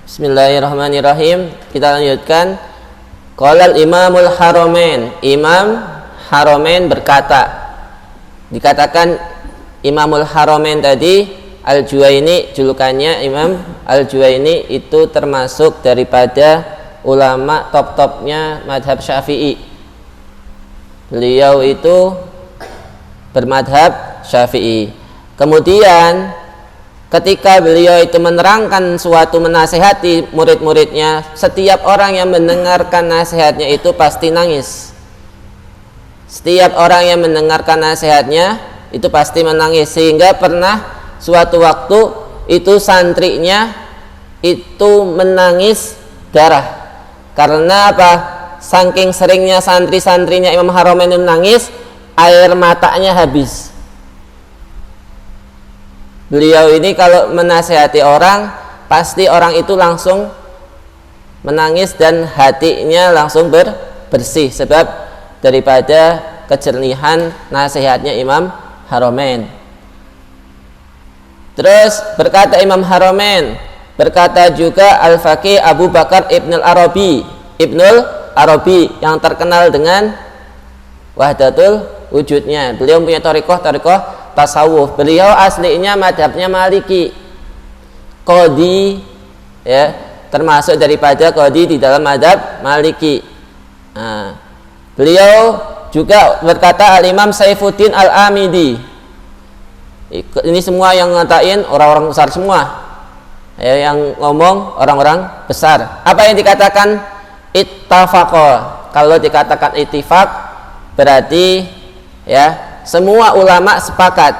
Bismillahirrahmanirrahim. Kita lanjutkan. Qala al-Imamul Haramain. Imam Haramain berkata. Dikatakan Imamul Haramain tadi Al-Juwaini, julukannya Imam Al-Juwaini itu termasuk daripada ulama top-topnya madhab Syafi'i. Beliau itu bermadhab Syafi'i. Kemudian ketika beliau itu menerangkan suatu menasihati murid-muridnya, setiap orang yang mendengarkan nasihatnya itu pasti nangis. Setiap orang yang mendengarkan nasihatnya itu pasti menangis. Sehingga pernah suatu waktu itu santrinya itu menangis darah. Karena apa? Saking seringnya santri-santrinya Imam Haramain menangis, air matanya habis. Beliau ini kalau menasihati orang, pasti orang itu langsung menangis dan hatinya langsung bersih sebab daripada kejernihan nasihatnya Imam Haramain. Terus berkata Imam Haramain, berkata juga Al-Faqih Abu Bakar Ibnul Arabi yang terkenal dengan wahdatul wujudnya. Beliau punya thariqah tasawuf. Beliau aslinya madhabnya Maliki, qadhi, ya, termasuk daripada qadhi di dalam madhab Maliki. Nah, beliau juga berkata Al-Imam Saifuddin Al-Amidi. Ini semua yang ngatain orang-orang besar semua, ya, yang ngomong orang-orang besar. Apa yang dikatakan ittafaqa? Kalau dikatakan ittifaq berarti ya semua ulama sepakat,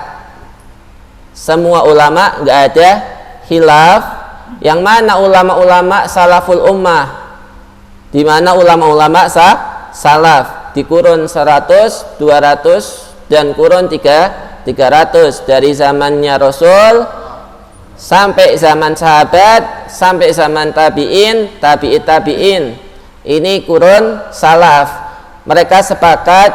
semua ulama, nggak ada khilaf. Yang mana ulama-ulama salaful ummah, di mana ulama-ulama salaf di kurun 100, 200 dan kurun 300 dari zamannya Rasul sampai zaman sahabat, sampai zaman tabi'in, tabi'in. Ini kurun salaf. Mereka sepakat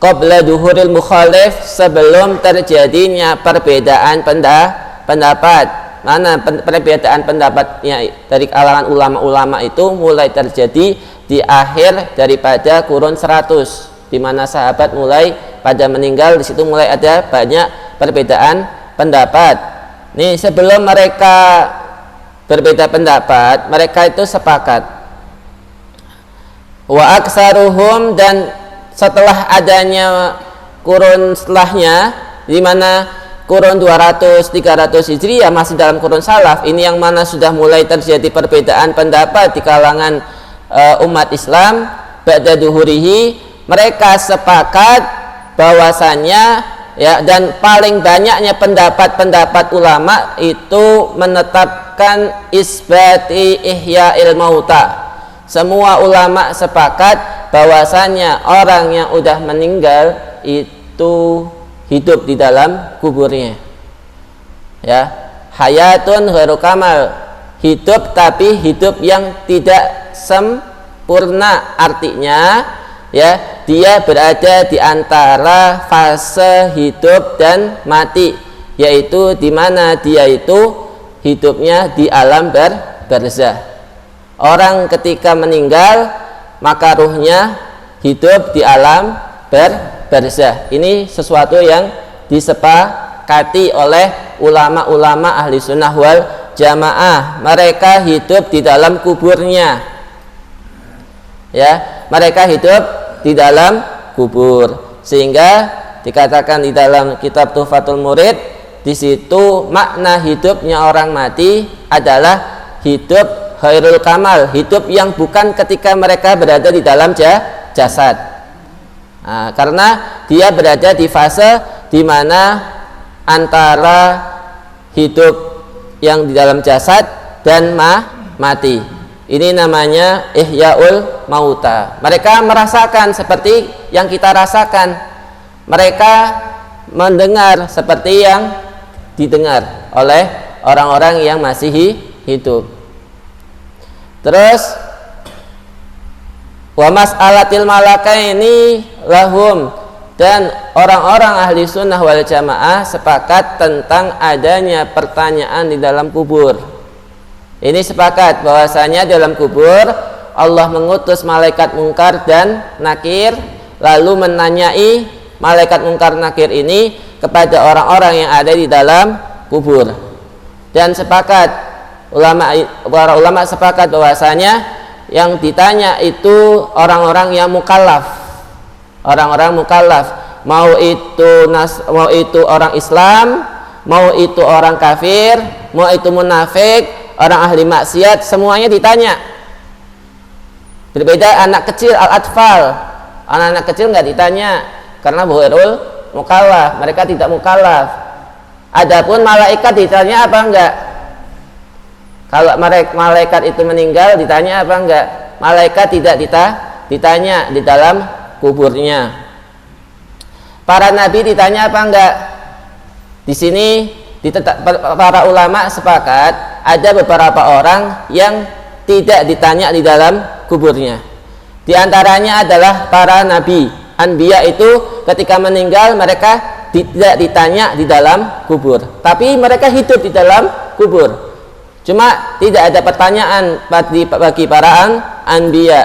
qabla duhuril mukhalif, sebelum terjadinya perbedaan pendapat. Mana perbedaan pendapatnya dari kalangan ulama-ulama itu mulai terjadi di akhir daripada kurun 100, di mana sahabat mulai pada meninggal. Di situ mulai ada banyak perbedaan pendapat. Nih, sebelum mereka berbeda pendapat, mereka itu sepakat. Wa aksaruhum, dan setelah adanya kurun setelahnya, di mana kurun 200-300 Hijriah masih dalam kurun salaf, ini yang mana sudah mulai terjadi perbedaan pendapat di kalangan umat Islam. Ba'da duhurihi, mereka sepakat bahwasannya, ya, dan paling banyaknya pendapat-pendapat ulama itu menetapkan isbati ihya'il mauta. Semua ulama sepakat bahwasanya orang yang udah meninggal itu hidup di dalam kuburnya. Ya, hayatun ghairu kamal, hidup tapi hidup yang tidak sempurna. Artinya, ya, dia berada di antara fase hidup dan mati, yaitu di mana dia itu hidupnya di alam barzah. Orang ketika meninggal maka ruhnya hidup di alam barzah. Ini sesuatu yang disepakati oleh ulama-ulama ahli sunnah wal jamaah. Mereka hidup di dalam kuburnya, ya, mereka hidup di dalam kubur. Sehingga dikatakan di dalam kitab Tuhfatul Murid, di situ makna hidupnya orang mati adalah hidup khairul kamal, hidup yang bukan ketika mereka berada di dalam jasad. Nah, karena dia berada di fase di mana antara hidup yang di dalam jasad dan mati. Ini namanya ihya'ul mauta. Mereka merasakan seperti yang kita rasakan. Mereka mendengar seperti yang didengar oleh orang-orang yang masih hidup. Terus wa mas'alatil malakaini lahum, dan orang-orang ahli sunnah wal jamaah sepakat tentang adanya pertanyaan di dalam kubur. Ini sepakat bahwasanya dalam kubur Allah mengutus malaikat mungkar dan nakir, lalu menanyai malaikat mungkar nakir ini kepada orang-orang yang ada di dalam kubur. Dan sepakat para ulama sepakat bahwasanya yang ditanya itu orang-orang yang mukallaf. Orang-orang mukallaf, mau itu orang Islam, mau itu orang kafir, mau itu munafik, orang ahli maksiat, semuanya ditanya. Berbeda anak kecil, al-atfal. Anak-anak kecil nggak ditanya karena ghairul mukallaf, mereka tidak mukallaf. Adapun malaikat ditanya apa enggak? Kalau malaikat itu meninggal ditanya apa enggak? Malaikat tidak ditanya di dalam kuburnya. Para nabi ditanya apa enggak? Di sini para ulama sepakat ada beberapa orang yang tidak ditanya di dalam kuburnya. Di antaranya adalah para nabi. Anbiya itu ketika meninggal mereka tidak ditanya di dalam kubur, tapi mereka hidup di dalam kubur. Cuma tidak ada pertanyaan bagi para anbiya,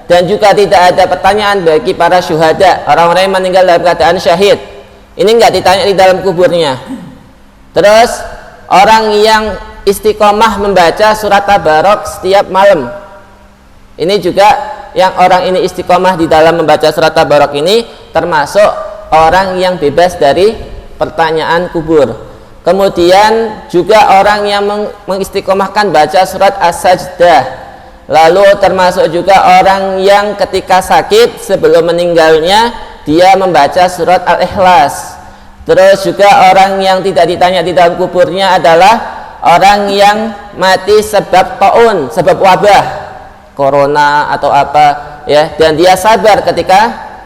dan juga tidak ada pertanyaan bagi para syuhada, orang-orang yang meninggal dalam keadaan syahid. Ini enggak ditanya di dalam kuburnya. Terus orang yang istiqomah membaca surat Tabarok setiap malam, ini juga yang orang ini istiqomah di dalam membaca surat Tabarok ini termasuk orang yang bebas dari pertanyaan kubur. Kemudian juga orang yang mengistiqomahkan baca surat As-Sajdah. Lalu termasuk juga orang yang ketika sakit sebelum meninggalnya dia membaca surat Al-Ikhlas. Terus juga orang yang tidak ditanya di dalam kuburnya adalah orang yang mati sebab taun, sebab wabah, corona atau apa ya, dan dia sabar ketika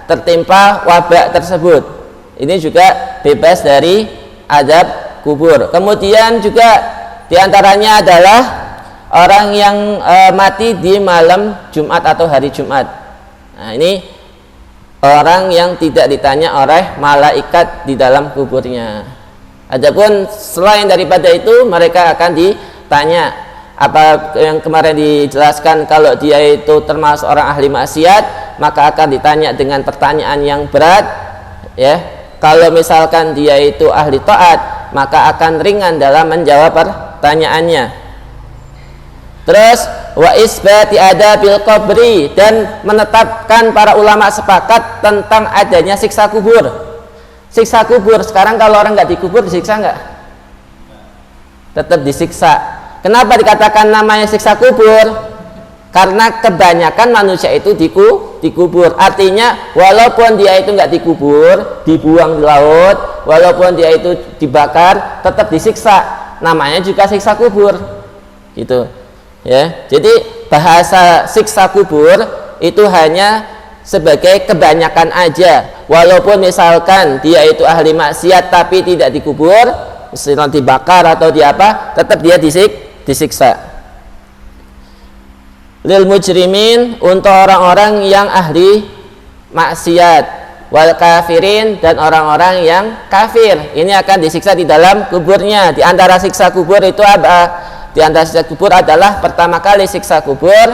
tertimpa wabah tersebut. Ini juga bebas dari azab kubur. Kemudian juga diantaranya adalah orang yang mati di malam Jumat atau hari Jumat. Nah, ini orang yang tidak ditanya oleh malaikat di dalam kuburnya. Adapun selain daripada itu mereka akan ditanya. Apa yang kemarin dijelaskan, kalau dia itu termasuk orang ahli maksiat maka akan ditanya dengan pertanyaan yang berat ya. Kalau misalkan dia itu ahli taat maka akan ringan dalam menjawab pertanyaannya. Terus wa isbati adabil qabri, dan menetapkan para ulama sepakat tentang adanya siksa kubur. Siksa kubur sekarang kalau orang nggak dikubur disiksa nggak? Tetap disiksa. Kenapa dikatakan namanya siksa kubur? Karena kebanyakan manusia itu dikubur. Artinya walaupun dia itu nggak dikubur, dibuang di laut, walaupun dia itu dibakar, tetap disiksa. Namanya juga siksa kubur. Gitu. Ya. Jadi bahasa siksa kubur itu hanya sebagai kebanyakan aja. Walaupun misalkan dia itu ahli maksiat tapi tidak dikubur, misalnya dibakar atau di apa, tetap dia disiksa. Lil mujrimin, untuk orang-orang yang ahli maksiat, wal kafirin, dan orang-orang yang kafir. Ini akan disiksa di dalam kuburnya. Di antara siksa kubur itu apa? Di antara siksa kubur adalah pertama kali siksa kubur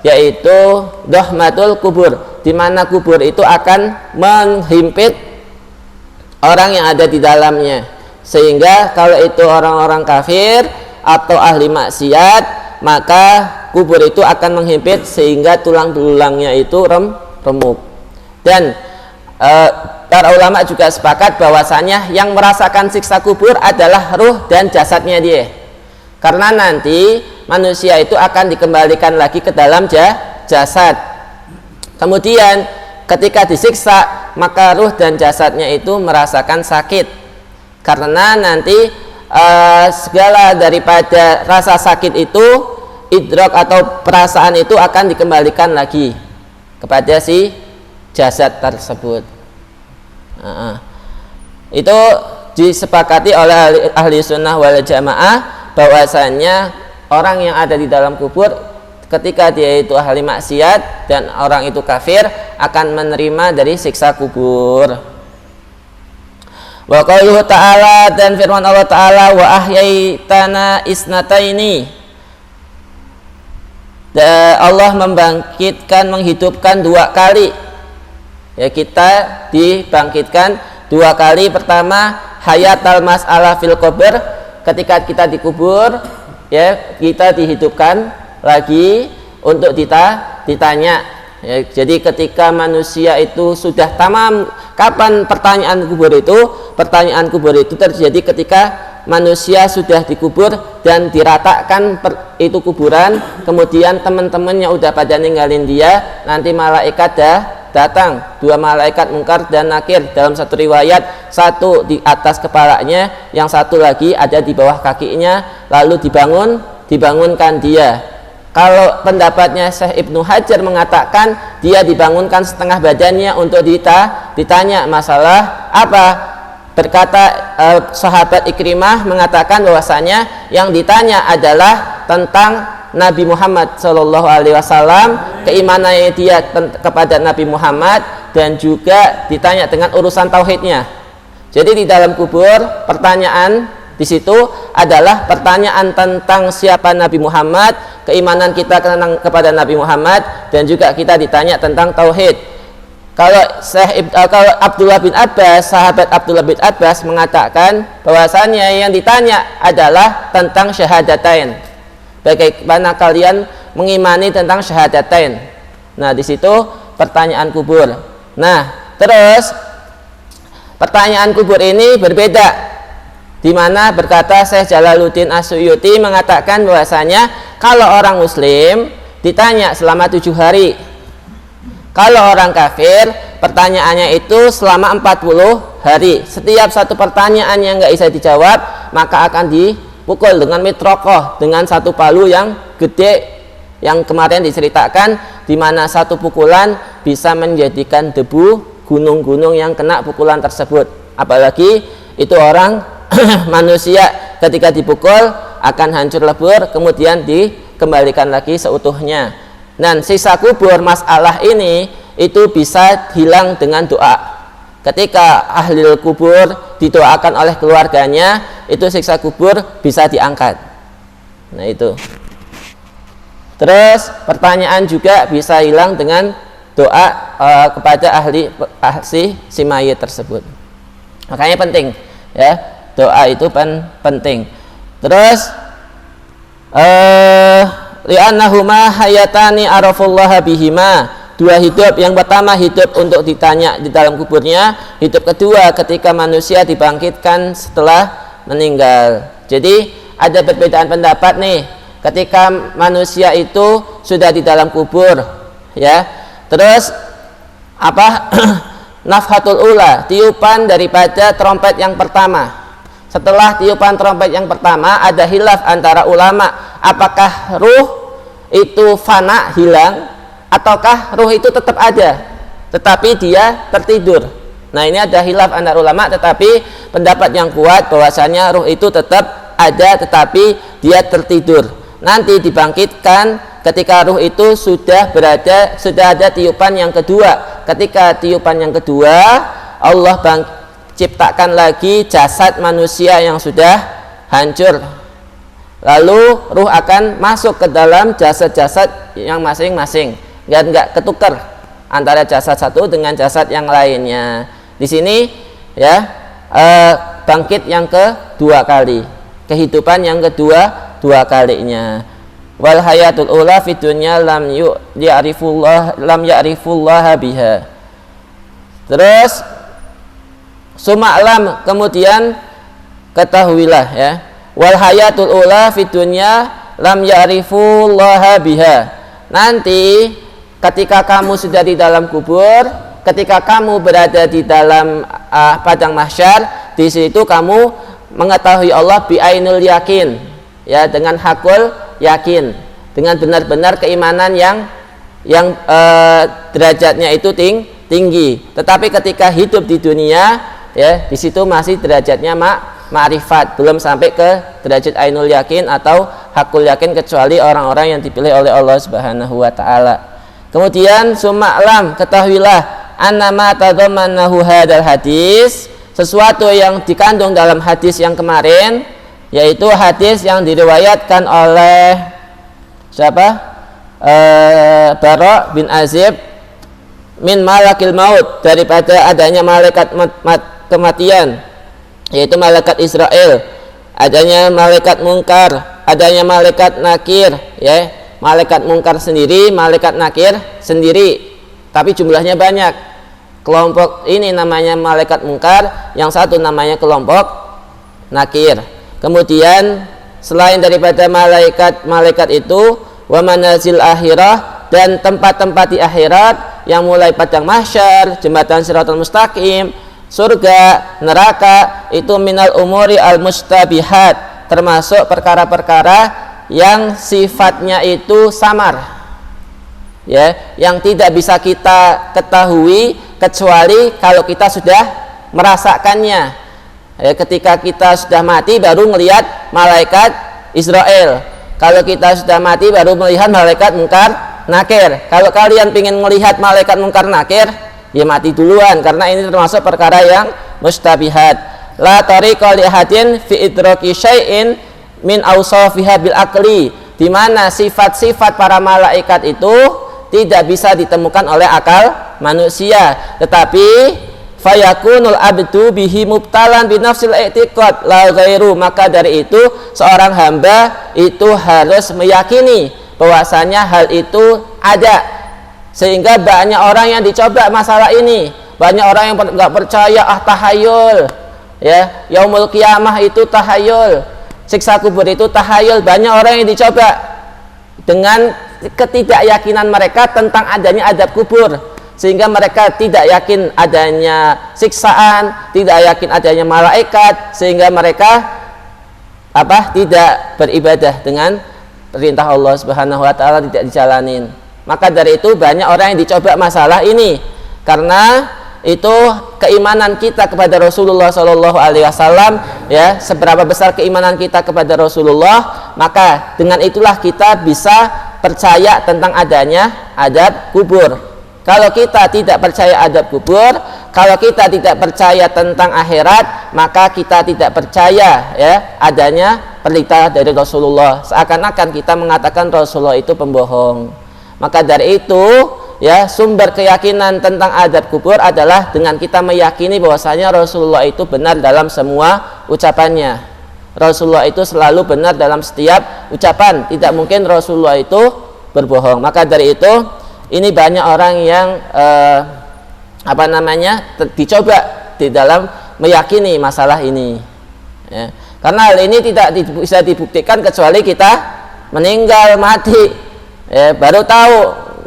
yaitu dohmatul kubur, di mana kubur itu akan menghimpit orang yang ada di dalamnya, sehingga kalau itu orang-orang kafir atau ahli maksiat maka kubur itu akan menghimpit sehingga tulang belulangnya itu remuk. Dan para ulama juga sepakat bahwasanya yang merasakan siksa kubur adalah ruh dan jasadnya dia, karena nanti manusia itu akan dikembalikan lagi ke dalam jasad. Kemudian ketika disiksa maka ruh dan jasadnya itu merasakan sakit, karena nanti segala daripada rasa sakit itu, idrok atau perasaan itu akan dikembalikan lagi kepada si jasad tersebut. Itu disepakati oleh ahli sunnah wal jamaah bahwasanya orang yang ada di dalam kubur ketika dia itu ahli maksiat dan orang itu kafir akan menerima dari siksa kubur. Wa qauluhu ta'ala, dan firman Allah ta'ala, wa ahyaitana isnataini, Allah menghidupkan 2 kali. Ya, kita dibangkitkan 2 kali. Pertama, hayatal mas'alah fil qabr, ketika kita dikubur, ya, kita dihidupkan lagi untuk ditanya. Ya, jadi ketika manusia itu sudah tamam, kapan pertanyaan kubur itu? Pertanyaan kubur itu terjadi ketika manusia sudah dikubur dan diratakan itu kuburan, kemudian teman-temannya udah pada ninggalin dia, nanti malaikat datang, 2 malaikat Munkar dan Nakir. Dalam satu riwayat, satu di atas kepalanya, yang satu lagi ada di bawah kakinya, lalu dibangunkan dia. Kalau pendapatnya Syekh Ibnu Hajar mengatakan dia dibangunkan setengah badannya untuk ditanya masalah apa. Berkata sahabat Ikrimah mengatakan bahwasanya yang ditanya adalah tentang Nabi Muhammad SAW, keimanannya dia kepada Nabi Muhammad, dan juga ditanya dengan urusan tauhidnya. Jadi di dalam kubur, pertanyaan di situ adalah pertanyaan tentang siapa Nabi Muhammad, keimanan kita kepada Nabi Muhammad, dan juga kita ditanya tentang tauhid. Kalau Abdullah bin Abbas, sahabat Abdullah bin Abbas mengatakan bahwasanya yang ditanya adalah tentang syahadatain. Bagaimana kalian mengimani tentang syahadatain? Nah, di situ pertanyaan kubur. Nah, terus pertanyaan kubur ini berbeda, di mana berkata Syekh Jalaluddin As-Suyuti mengatakan bahwasanya kalau orang muslim ditanya selama 7 hari. Kalau orang kafir pertanyaannya itu selama 40 hari. Setiap satu pertanyaan yang nggak bisa dijawab, maka akan dipukul dengan mitrokoh, dengan satu palu yang gede yang kemarin diceritakan, di mana satu pukulan bisa menjadikan debu gunung-gunung yang kena pukulan tersebut. Apalagi itu orang manusia ketika dipukul akan hancur lebur, kemudian dikembalikan lagi seutuhnya. Dan sisa kubur, masalah ini itu bisa hilang dengan doa. Ketika ahli kubur didoakan oleh keluarganya, itu siksa kubur bisa diangkat. Nah, itu. Terus pertanyaan juga bisa hilang dengan doa kepada ahli si mayit tersebut. Makanya penting, ya, doa itu penting. Terus li'annahuma hayatani arafullaha bihima, 2 hidup. Yang pertama hidup untuk ditanya di dalam kuburnya, hidup kedua ketika manusia dibangkitkan setelah meninggal. Jadi ada perbedaan pendapat nih ketika manusia itu sudah di dalam kubur, ya. Terus apa? Nafhatul ula, tiupan daripada trompet yang pertama. Setelah tiupan trompet yang pertama, ada khilaf antara ulama, apakah ruh itu fana, hilang, ataukah ruh itu tetap ada tetapi dia tertidur. Nah, ini ada khilaf antara ulama, tetapi pendapat yang kuat bahwasanya ruh itu tetap ada tetapi dia tertidur. Nanti dibangkitkan ketika ruh itu sudah ada tiupan yang kedua. Ketika tiupan yang kedua, Allah ciptakan lagi jasad manusia yang sudah hancur. Lalu ruh akan masuk ke dalam jasad-jasad yang masing-masing, dan nggak ketukar antara jasad satu dengan jasad yang lainnya. Di sini, ya, bangkit yang kedua kali, kehidupan yang dua kalinya. Wal hayatul ula fid dunya lam ya'rifullah biha. Terus suma'lam, kemudian ketahuilah, ya, wal hayatul ula fid dunya lam ya'rifullaha biha. Nanti ketika kamu sudah di dalam kubur, ketika kamu berada di dalam padang mahsyar, di situ kamu mengetahui Allah bi ainul yakin, ya, dengan hakul yakin, dengan benar-benar keimanan yang derajatnya itu tinggi. Tetapi ketika hidup di dunia, ya, di situ masih derajatnya ma'rifat, belum sampai ke derajat ainul yakin atau hakul yakin, kecuali orang-orang yang dipilih oleh Allah Subhanahu wa taala. Kemudian suma'lam, ketahuilah, annama tadammannahu hadal hadis, sesuatu yang dikandung dalam hadis yang kemarin, yaitu hadis yang diriwayatkan oleh siapa? Bara bin Azib min malakil maut, daripada adanya malaikat kematian, yaitu malaikat Israel, adanya malaikat mungkar, adanya malaikat nakir, ya, malaikat mungkar sendiri, malaikat nakir sendiri, tapi jumlahnya banyak. Kelompok ini namanya malaikat mungkar, yang satu namanya kelompok nakir. Kemudian selain daripada malaikat itu, wa manazil akhirah, dan tempat-tempat di akhirat yang mulai padang mahsyar, jembatan Shiratal Mustaqim, surga, neraka, itu minal umuri al mustabihat, termasuk perkara-perkara yang sifatnya itu samar, ya, yang tidak bisa kita ketahui kecuali kalau kita sudah merasakannya. Ya, ketika kita sudah mati baru melihat malaikat Israel. Kalau kita sudah mati baru melihat malaikat mungkar nakir. Kalau kalian ingin melihat malaikat mungkar nakir, ya mati duluan, karena ini termasuk perkara yang mustabihat. La tariqa li ahadin fi idraki syai'in min awsafiha bil aqli, di mana sifat-sifat para malaikat itu tidak bisa ditemukan oleh akal manusia, tetapi fayakunul abdu bihi mubtalan binafsil i'tiqad la ghairu, maka dari itu seorang hamba itu harus meyakini bahwasanya hal itu ada. Sehingga banyak orang yang dicoba masalah ini, banyak orang yang nggak percaya, tahayul, ya, yaumul qiyamah itu tahayul, siksa kubur itu tahayul. Banyak orang yang dicoba dengan ketidakyakinan mereka tentang adanya adab kubur, sehingga mereka tidak yakin adanya siksaan, tidak yakin adanya malaikat, sehingga mereka tidak beribadah dengan perintah Allah Subhanahu wa taala, tidak dijalanin. Maka dari itu banyak orang yang dicoba masalah ini, karena itu keimanan kita kepada Rasulullah Shallallahu Alaihi Wasallam, ya, seberapa besar keimanan kita kepada Rasulullah, maka dengan itulah kita bisa percaya tentang adanya adab kubur. Kalau kita tidak percaya adab kubur, kalau kita tidak percaya tentang akhirat, maka kita tidak percaya, ya, adanya perintah dari Rasulullah. Seakan-akan kita mengatakan Rasulullah itu pembohong. Maka dari itu, ya, sumber keyakinan tentang adab kubur adalah dengan kita meyakini bahwasanya Rasulullah itu benar dalam semua ucapannya. Rasulullah itu selalu benar dalam setiap ucapan, tidak mungkin Rasulullah itu berbohong. Maka dari itu, ini banyak orang yang dicoba di dalam meyakini masalah ini, ya. Karena hal ini tidak bisa dibuktikan kecuali kita meninggal, mati, ya, baru tahu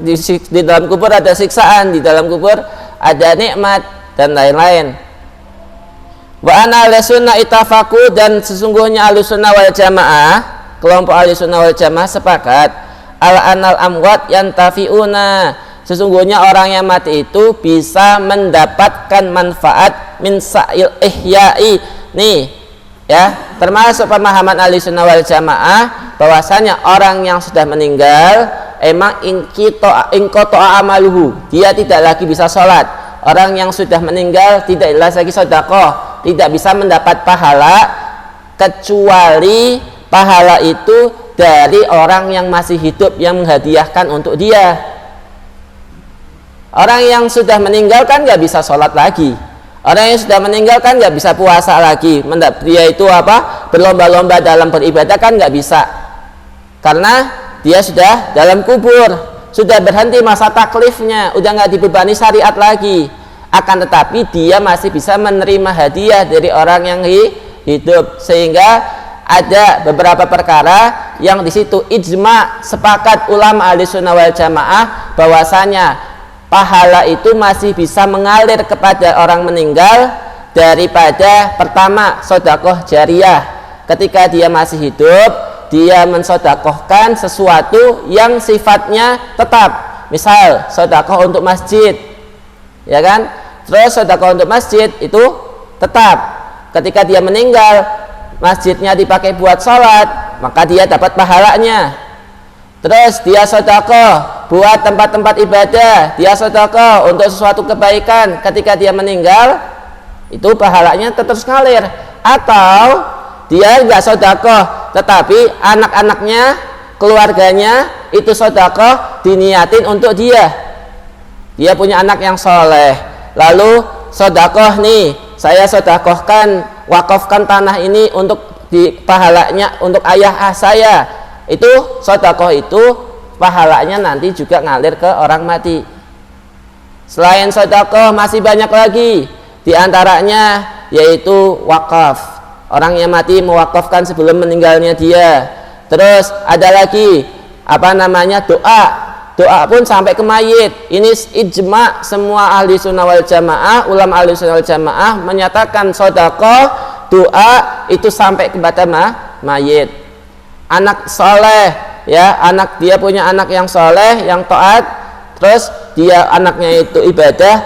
di dalam kubur ada siksaan, di dalam kubur ada nikmat dan lain-lain. Wa ana ahlussunnah ittafaqu, dan sesungguhnya ahlussunnah wal jamaah, kelompok ahlussunnah wal jamaah sepakat, al-anal amwat yantafiuna, sesungguhnya orang yang mati itu bisa mendapatkan manfaat min sa'il ihya'i. Nih, ya, termasuk pemahaman ahlussunnah wal jamaah bahwasanya orang yang sudah meninggal emang ingkoto amaluhu, dia tidak lagi bisa sholat. Orang yang sudah meninggal tidak lagi sedekah, tidak bisa mendapat pahala, kecuali pahala itu dari orang yang masih hidup yang menghadiahkan untuk dia. Orang yang sudah meninggal kan nggak bisa sholat lagi, orang yang sudah meninggal kan nggak bisa puasa lagi, dia itu berlomba-lomba dalam beribadah kan nggak bisa, karena dia sudah dalam kubur, sudah berhenti masa taklifnya, udah nggak dibebani syariat lagi. Akan tetapi dia masih bisa menerima hadiah dari orang yang hidup, sehingga ada beberapa perkara yang di situ ijma, sepakat ulama ahlussunnah wal jamaah bahwasanya pahala itu masih bisa mengalir kepada orang meninggal daripada pertama sedekah jariyah. Ketika dia masih hidup, dia mensedekahkan sesuatu yang sifatnya tetap, misal sedekah untuk masjid, ya kan? Terus sedekah untuk masjid itu tetap. Ketika dia meninggal, masjidnya dipakai buat sholat, maka dia dapat pahalanya. Terus dia sedekah buat tempat-tempat ibadah, dia sedekah untuk sesuatu kebaikan, ketika dia meninggal, itu pahalanya terus ngalir. Atau dia nggak sedekah, tetapi anak-anaknya, keluarganya itu sedekah diniatin untuk dia punya anak yang soleh, lalu sedekah nih, saya sedekahkan, wakafkan tanah ini untuk di pahalanya untuk ayah saya, itu sedekah itu pahalanya nanti juga ngalir ke orang mati. Selain sedekah masih banyak lagi, diantaranya yaitu wakaf, orang yang mati mewakafkan sebelum meninggalnya dia. Terus ada lagi doa pun sampai ke mayit. Ini ijma semua ahli sunnah wal jamaah, ulama ahli sunnah wal jamaah menyatakan sedekah doa itu sampai kepada mayit. Anak soleh, ya, dia punya anak yang soleh, yang taat, terus anaknya itu ibadah,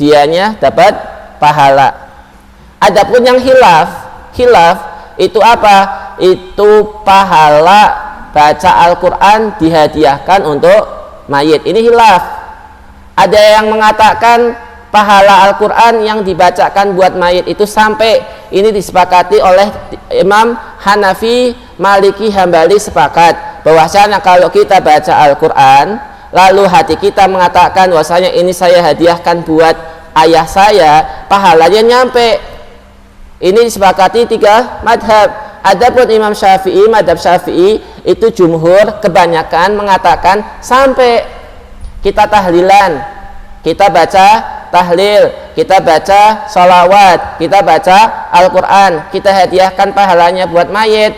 dianya dapat pahala. Adapun yang hilaf itu apa? Itu pahala baca Al-Quran dihadiahkan untuk mayit. Ini hilaf. Ada yang mengatakan pahala Al-Quran yang dibacakan buat mayit itu sampai, ini disepakati oleh Imam Hanafi, Maliki, Hambali, sepakat bahwasanya kalau kita baca Al-Quran lalu hati kita mengatakan bahwasanya ini saya hadiahkan buat ayah saya, pahalanya nyampe. Ini disepakati 3 madhab. Adapun Imam Syafi'i, madhab Syafi'i itu jumhur kebanyakan mengatakan sampai kita tahlilan, kita baca tahlil, kita baca sholawat, kita baca Al-Quran, kita hadiahkan pahalanya buat mayit,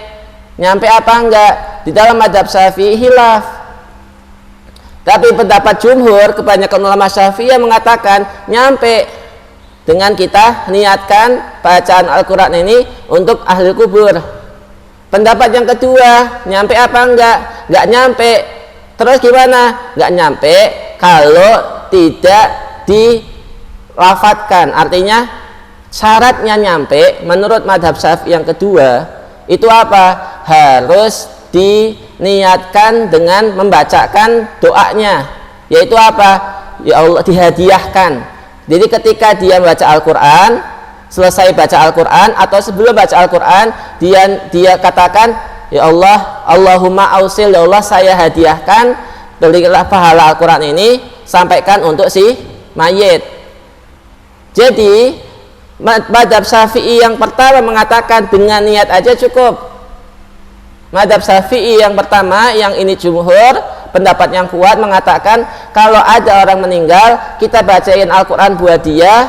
nyampe apa enggak? Di dalam madhab Syafi'i hilaf. Tapi pendapat jumhur kebanyakan ulama Syafi'i yang mengatakan nyampe dengan kita niatkan bacaan Al-Quran ini untuk ahli kubur. Pendapat yang kedua, nyampe apa enggak? Enggak nyampe. Terus gimana? Enggak nyampe kalau tidak dilafatkan. Artinya syaratnya nyampe menurut madhab Syafi'i yang kedua itu apa? Harus diniatkan dengan membacakan doanya, yaitu apa? Ya Allah, dihadiahkan. Jadi ketika dia membaca Al-Quran, selesai baca Al-Quran atau sebelum baca Al-Quran, dia katakan, ya Allah, Allahumma ausil, ya Allah saya hadiahkan, berilah pahala Al-Quran ini, sampaikan untuk si mayit. Jadi madhab Syafi'i yang pertama mengatakan dengan niat aja cukup. Madhab Syafi'i yang pertama, yang ini jumhur, pendapat yang kuat mengatakan kalau ada orang meninggal kita bacain Al-Quran buat dia,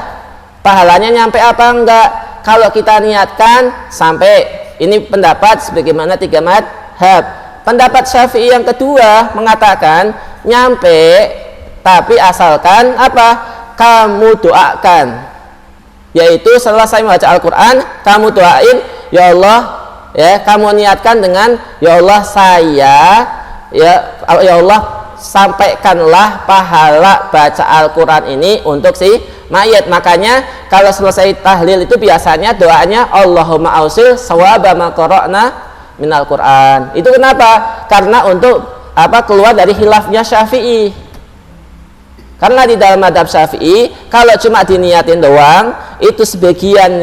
pahalanya nyampe apa enggak? Kalau kita niatkan sampai. Ini pendapat sebagaimana 3 madhab. Pendapat Syafi'i yang kedua mengatakan nyampe, tapi asalkan apa? Kamu doakan, yaitu selesai membaca Al-Quran kamu doain, ya Allah, ya, kamu niatkan dengan ya Allah saya, ya Allah sampaikanlah pahala baca Al-Quran ini untuk si mayit. Makanya kalau selesai tahlil itu biasanya doanya Allahumma ausil sawaba ma qara'na minal Quran. Itu kenapa? Karena untuk keluar dari khilafnya Syafi'i. Karena di dalam madhab Syafi'i kalau cuma diniatin doang, itu sebagian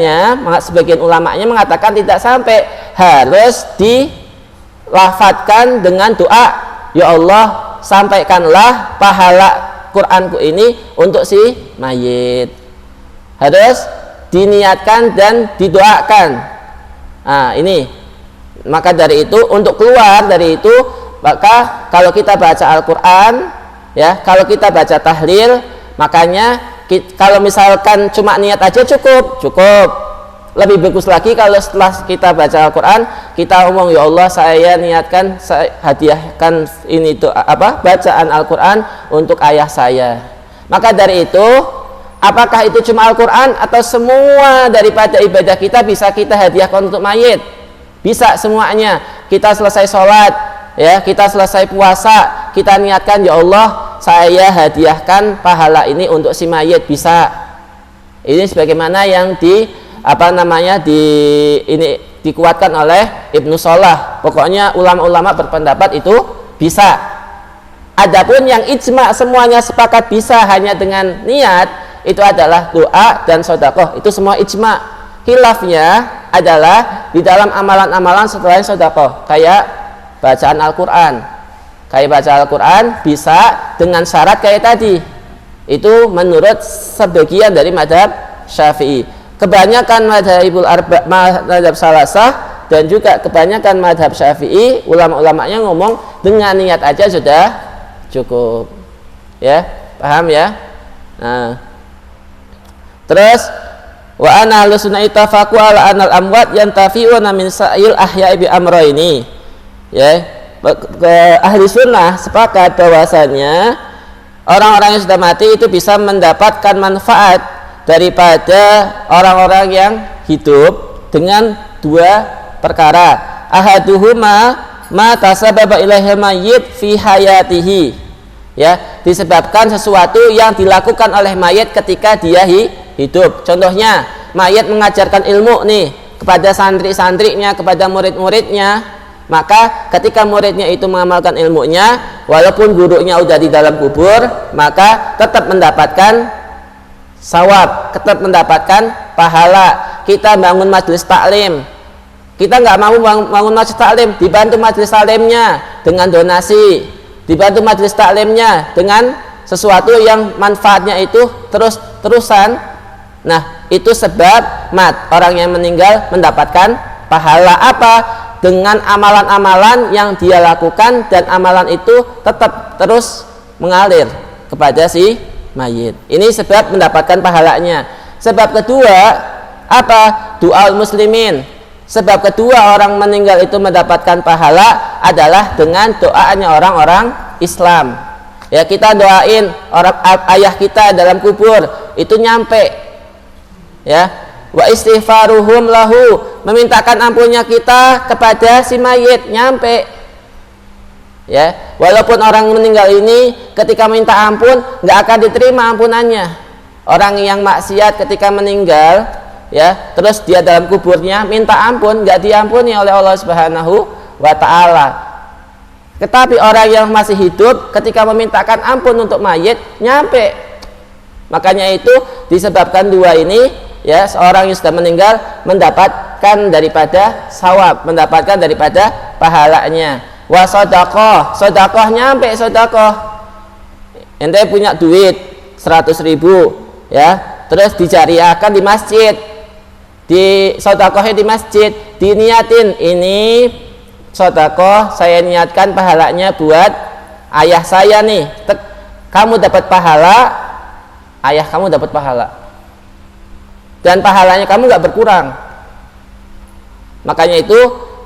ulamanya mengatakan tidak sampai, harus dilafatkan dengan doa, ya Allah sampaikanlah pahala Quranku ini untuk si mayit. Harus diniatkan dan didoakan. Nah, ini. Maka dari itu, untuk keluar dari itu, maka kalau kita baca Al-Quran, ya, kalau kita baca tahlil, makanya kalau misalkan cuma niat aja cukup. Lebih bagus lagi kalau setelah kita baca Al-Quran kita ngomong, ya Allah saya niatkan, saya hadiahkan ini bacaan Al-Quran untuk ayah saya. Maka dari itu, apakah itu cuma Al-Quran atau semua daripada ibadah kita bisa kita hadiahkan untuk mayit? Bisa semuanya. Kita selesai sholat, ya, kita selesai puasa, kita niatkan, ya Allah saya hadiahkan pahala ini untuk si mayit, bisa. Ini sebagaimana yang ini dikuatkan oleh Ibnu Shalah. Pokoknya ulama-ulama berpendapat itu bisa. Adapun yang ijma semuanya sepakat bisa hanya dengan niat, itu adalah doa dan sedekah. Itu semua ijma. Khilafnya adalah di dalam amalan-amalan setelah sedekah, kayak bacaan Al-Quran. kayak baca Al-Quran bisa dengan syarat kayak tadi. Itu menurut sebagian dari mazhab Syafi'i. Kebanyakan mazhab salasah dan juga kebanyakan mazhab Syafi'i, ulama-ulamanya ngomong dengan niat aja sudah cukup. Ya, paham ya? Nah, terus wa ana ahlussunnah ittafaqu ala anal amwat yantafi'una min sa'il ahya'i bi amrayni. Ya, ahli sunnah sepakat bahwasanya orang-orang yang sudah mati itu bisa mendapatkan manfaat daripada orang-orang yang hidup dengan dua perkara. Ahaduhuma ma tasababa ilaihil mayyit fi hayatihi. Ya, disebabkan sesuatu yang dilakukan oleh mayit ketika dia hidup. Contohnya, mayit mengajarkan ilmu nih kepada santri-santrinya, kepada murid-muridnya. Maka ketika muridnya itu mengamalkan ilmunya, walaupun gurunya udah di dalam kubur, maka tetap mendapatkan sawab, tetap mendapatkan pahala. Kita bangun majelis taklim, kita nggak mau bangun majelis taklim, dibantu majelis taklimnya dengan donasi, dibantu majelis taklimnya dengan sesuatu yang manfaatnya itu terus-terusan. Nah, itu sebab orang yang meninggal mendapatkan pahala apa? Dengan amalan-amalan yang dia lakukan, dan amalan itu tetap terus mengalir kepada si mayit. Ini sebab mendapatkan pahalanya. Sebab kedua apa? Du'aul muslimin. Sebab kedua orang meninggal itu mendapatkan pahala adalah dengan doanya orang-orang Islam. Ya, kita doain orang ayah kita dalam kubur itu nyampe. Ya, wa istighfaruhum lahu, memintakan ampunnya kita kepada si mayit nyampe. Ya, walaupun orang meninggal ini ketika minta ampun nggak akan diterima ampunannya. Orang yang maksiat ketika meninggal, ya, terus dia dalam kuburnya minta ampun, nggak diampuni oleh Allah Subhanahu wa Ta'ala. Tetapi orang yang masih hidup ketika memintakan ampun untuk mayit nyampe. Makanya itu disebabkan dua ini, ya, seorang yang sudah meninggal mendapatkan daripada sawab, mendapatkan daripada pahalanya. Wa sodakoh, sodakoh nyampe sodakoh. Ente punya duit 100.000, ya, terus dijariahkan di masjid, di sodakohnya di masjid, diniatin ini sodakoh saya niatkan pahalanya buat ayah saya nih. Kamu dapat pahala, ayah kamu dapat pahala, dan pahalanya kamu nggak berkurang. Makanya itu,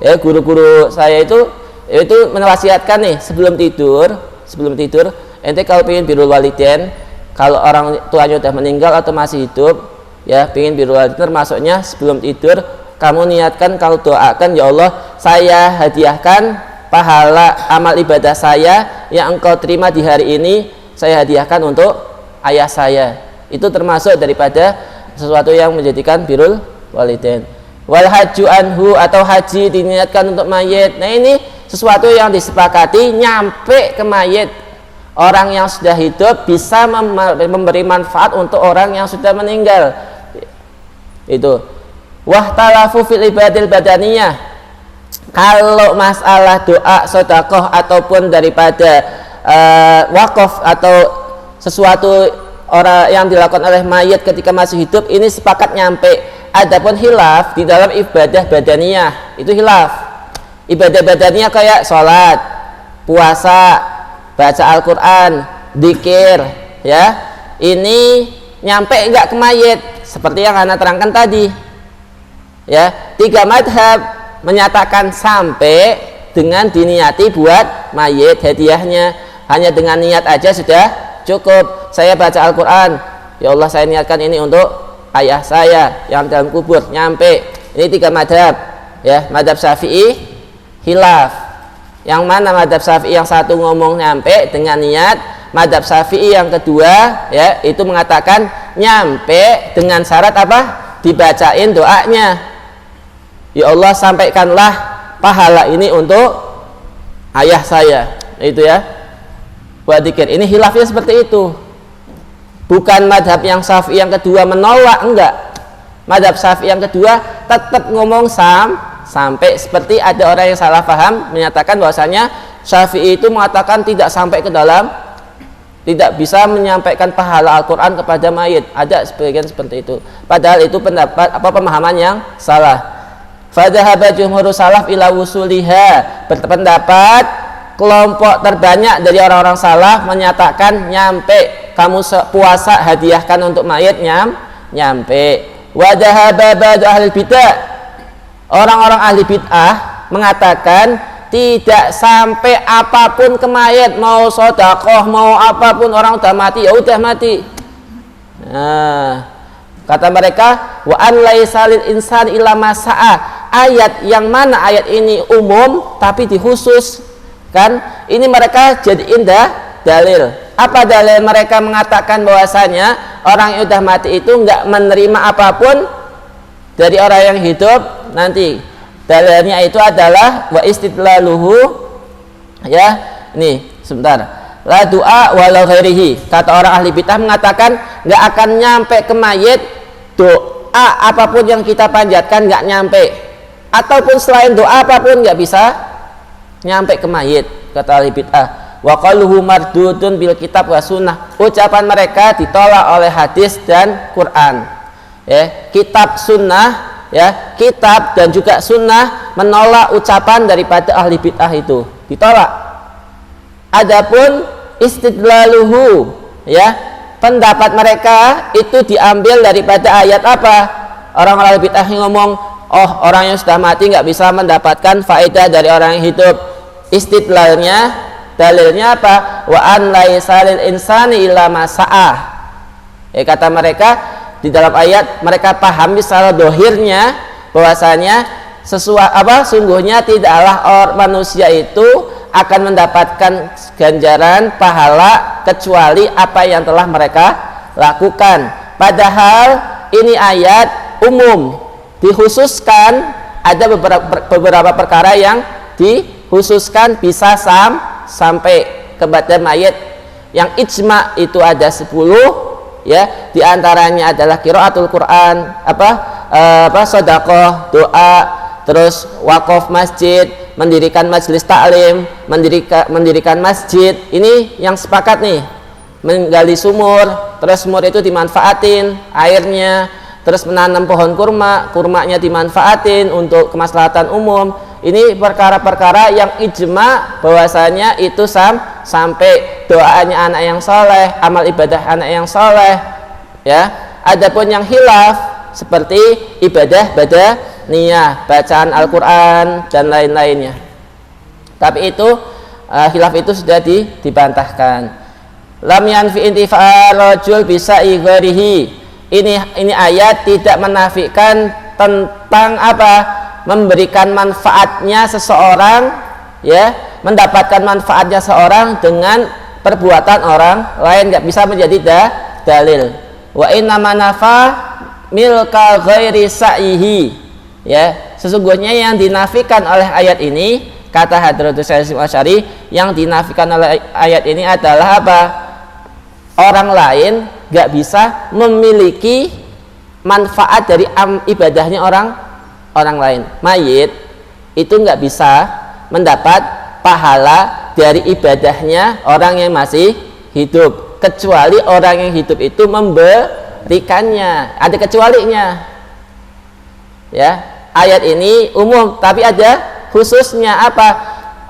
ya, guru-guru saya itu menawasiatkan nih sebelum tidur ente kalau pengen birrul walidain, kalau orang tuanya udah meninggal atau masih hidup, ya, pengen birrul walidain, termasuknya sebelum tidur kamu niatkan, kalau doakan, ya Allah, saya hadiahkan pahala amal ibadah saya yang engkau terima di hari ini, saya hadiahkan untuk ayah saya. Itu termasuk daripada sesuatu yang menjadikan birrul walidain. Wal haju anhu, atau haji diniatkan untuk mayit. Nah, ini sesuatu yang disepakati nyampe ke mayit. Orang yang sudah hidup bisa memberi manfaat untuk orang yang sudah meninggal. Itu. Wahtalafu fil ibadil badaniyah. Kalau masalah doa, sedekah ataupun daripada wakaf atau sesuatu orang yang dilakukan oleh mayit ketika masih hidup, ini sepakat nyampe. Adapun hilaf di dalam ibadah badaniyah, itu hilaf. Ibadah badaniyah kayak sholat, puasa, baca Al-Quran, dzikir, ya, ini nyampe enggak ke mayit, seperti yang Anda terangkan tadi. Ya, 3 madhab menyatakan sampai dengan diniati buat mayit hadiahnya. Hanya dengan niat aja sudah cukup. Saya baca Al-Quran, ya Allah, saya niatkan ini untuk ayah saya yang dalam kubur, nyampe. Ini 3 madhab, ya. Madhab Syafi'i hilaf. Yang mana madhab Syafi'i yang satu ngomong nyampe dengan niat, madhab Syafi'i yang kedua, ya, itu mengatakan nyampe dengan syarat apa? Dibacain doanya. Ya Allah, sampaikanlah pahala ini untuk ayah saya. Itu, ya. Buat dzikir. Ini hilafnya seperti itu. Bukan madhab yang Syafi'i yang kedua menolak, enggak. Madhab Syafi'i yang kedua tetap ngomong sampai, seperti ada orang yang salah paham menyatakan bahwasanya Syafi'i itu mengatakan tidak sampai ke dalam, tidak bisa menyampaikan pahala Al-Quran kepada mayit. Ada sebagian seperti itu. Padahal itu pendapat pemahaman yang salah. Fadhahaba jumhurus salaf ila wusuliha. Berpendapat kelompok terbanyak dari orang-orang salaf menyatakan nyampe, kamu puasa hadiahkan untuk mayit nyampe. Wadhahaba ba'du ahli bid'ah. Orang-orang ahli bid'ah mengatakan tidak sampai apapun ke mayit, mau sedekah, mau apapun, orang udah mati ya udah mati. Nah, kata mereka wa an laisa lil insan illa ma sa'a. Ayat yang mana ayat ini umum tapi dikhusus kan? Ini mereka jadiin dalil. Apa dalil mereka mengatakan bahwasanya orang yang udah mati itu enggak menerima apapun dari orang yang hidup nanti? Dalilnya itu adalah wa istidlaluhu, ya, ini sebentar, la du'a walau ghairihi. Kata orang ahli bidah mengatakan nggak akan nyampe ke mayit doa apapun yang kita panjatkan, nggak nyampe, ataupun selain doa apapun nggak bisa nyampe ke mayit. Kata ahli bidah, wa qaluhu mardudun bil kitab wa sunnah. Ucapan mereka ditolak oleh hadis dan Quran. Ya, kitab sunnah, ya, kitab dan juga sunnah menolak ucapan daripada ahli bid'ah itu, ditolak. Adapun istidlaluhu, ya, pendapat mereka itu diambil daripada ayat apa? Orang-orang ahli bid'ah ngomong, oh orang yang sudah mati nggak bisa mendapatkan faedah dari orang yang hidup. Istidlalnya, dalilnya apa? Wa an laisa lil insani illa ma sa'ah. Kata mereka di dalam ayat mereka pahami secara dohirnya bahwasanya sungguhnya tidaklah manusia itu akan mendapatkan ganjaran pahala kecuali apa yang telah mereka lakukan. Padahal ini ayat umum, dikhususkan ada beberapa perkara yang dikhususkan bisa sampai kepada mayit. Yang ijma itu ada 10, ya, diantaranya adalah qiraatul Quran, sedekah, doa, terus wakaf masjid, mendirikan majelis taklim, mendirikan masjid. Ini yang sepakat nih, menggali sumur, terus sumur itu dimanfaatin airnya, terus menanam pohon kurma, kurmanya dimanfaatin untuk kemaslahatan umum. Ini perkara-perkara yang ijma bahwasanya itu sampai doanya anak yang soleh, amal ibadah anak yang soleh, ya. Adapun yang hilaf seperti ibadah badaniyah, bacaan Al-Quran dan lain-lainnya, tapi itu hilaf itu sudah dibantahkan. Lam yanfi intifa'a rajul bisa igarihi. Ini ayat tidak menafikan tentang apa? Memberikan manfaatnya seseorang, ya, mendapatkan manfaatnya seorang dengan perbuatan orang lain, nggak bisa menjadi dalil. Wa inna manafa milka ghairi sa'ihi, ya, sesungguhnya yang dinafikan oleh ayat ini, kata Hadratus Syekh Asy'ari, yang dinafikan oleh ayat ini adalah apa? Orang lain nggak bisa memiliki manfaat dari ibadahnya orang lain. Mayit itu nggak bisa mendapat pahala dari ibadahnya orang yang masih hidup, kecuali orang yang hidup itu memberikannya. Ada kecualinya, ya. Ayat ini umum tapi ada khususnya. Apa?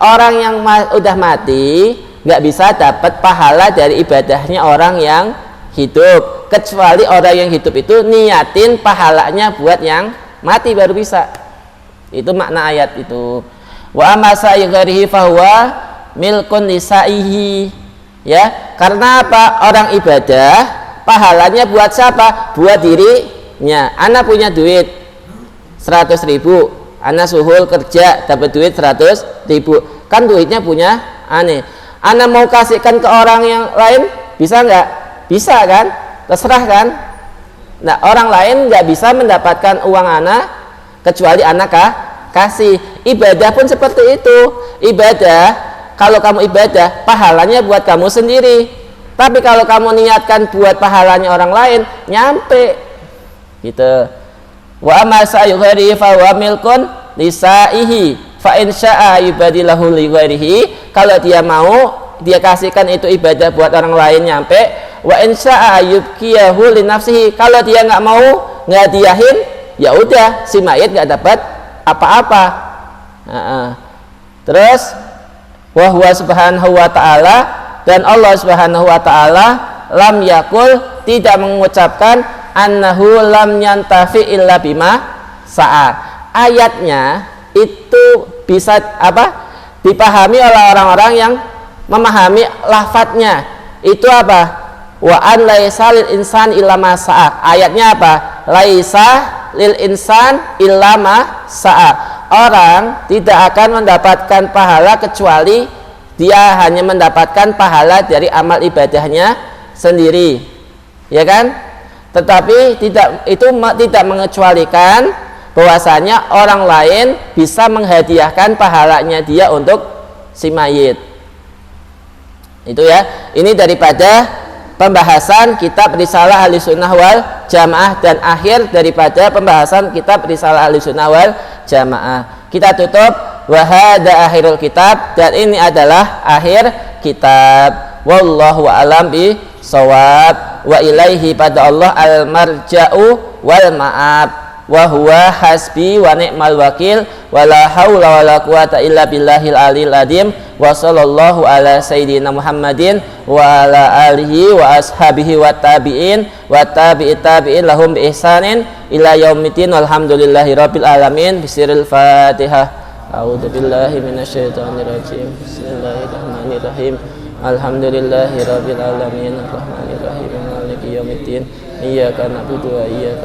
Orang yang udah mati nggak bisa dapat pahala dari ibadahnya orang yang hidup, kecuali orang yang hidup itu niatin pahalanya buat yang mati baru bisa. Itu makna ayat itu. Wa amasa yugharihi fahuwa milkun lisaihi, ya. Karena apa? Orang ibadah pahalanya buat siapa? Buat dirinya. Ana punya duit 100.000, ana suhul kerja dapat duit 100.000, kan duitnya punya ane. Ana mau kasihkan ke orang yang lain, bisa nggak? Bisa kan? Terserah kan? Nah, orang lain nggak bisa mendapatkan uang anak kecuali anak kasih. Ibadah pun seperti itu. Ibadah, kalau kamu ibadah, pahalanya buat kamu sendiri. Tapi kalau kamu niatkan buat pahalanya orang lain, nyampe. Gitu. Wa amma sa'yuhari fa wa milkun lisaihi. fa in syaa yubadilahu li ghairihi, kalau dia mau dia kasihkan itu ibadah buat orang lain nyampe, wa in syaa yubqiyahu li nafsihi, kalau dia nggak mau ngadiahin ya udah si mayit nggak dapat apa-apa. Terus wa huwa subhanahu wa ta'ala, dan Allah subhanahu wa ta'ala lam yakul, tidak mengucapkan annahu lam yantafi illa bima sa'a. Ayatnya itu bisa dipahami oleh orang-orang yang memahami lafadznya. Itu apa? Wa an laisa lil insan illa ma sa'a. Ayatnya apa? Laisa lil insan illa ma sa'a. Orang tidak akan mendapatkan pahala kecuali dia hanya mendapatkan pahala dari amal ibadahnya sendiri, ya kan? Tetapi itu tidak mengecualikan bahwasanya orang lain bisa menghadiahkan pahalanya dia untuk si mayit. Itu ya, ini daripada pembahasan kitab Risalah Ahlussunnah wal Jamaah dan akhir daripada pembahasan kitab Risalah Ahlussunnah wal Jamaah. Kita tutup wa hadza akhirul kitab, dan ini adalah akhir kitab. Wallahu a'lam bishawab, wa ilaihi, pada Allah al marja'u wal ma'ab, wa huwa hasbi wa ni'mal wakil, wa la haula wa la quwata illa billahil aliyil azim. Wa sallallahu ala sayyidina Muhammadin wa ala alihi wa ashabihi wa tabi'in wa tabi'it tabi'in lahum bi ihsanin ila yaumiddin, walhamdulillahi rabbil alamin. Bisiril Fatihah. A'udzu billahi minasyaitonir rajim. Bismillahirrahmanirrahim. Alhamdulillahi rabbil alamin, arrahmanir rahim, maliki yaumiddin, iyyaka na'budu wa iyyaka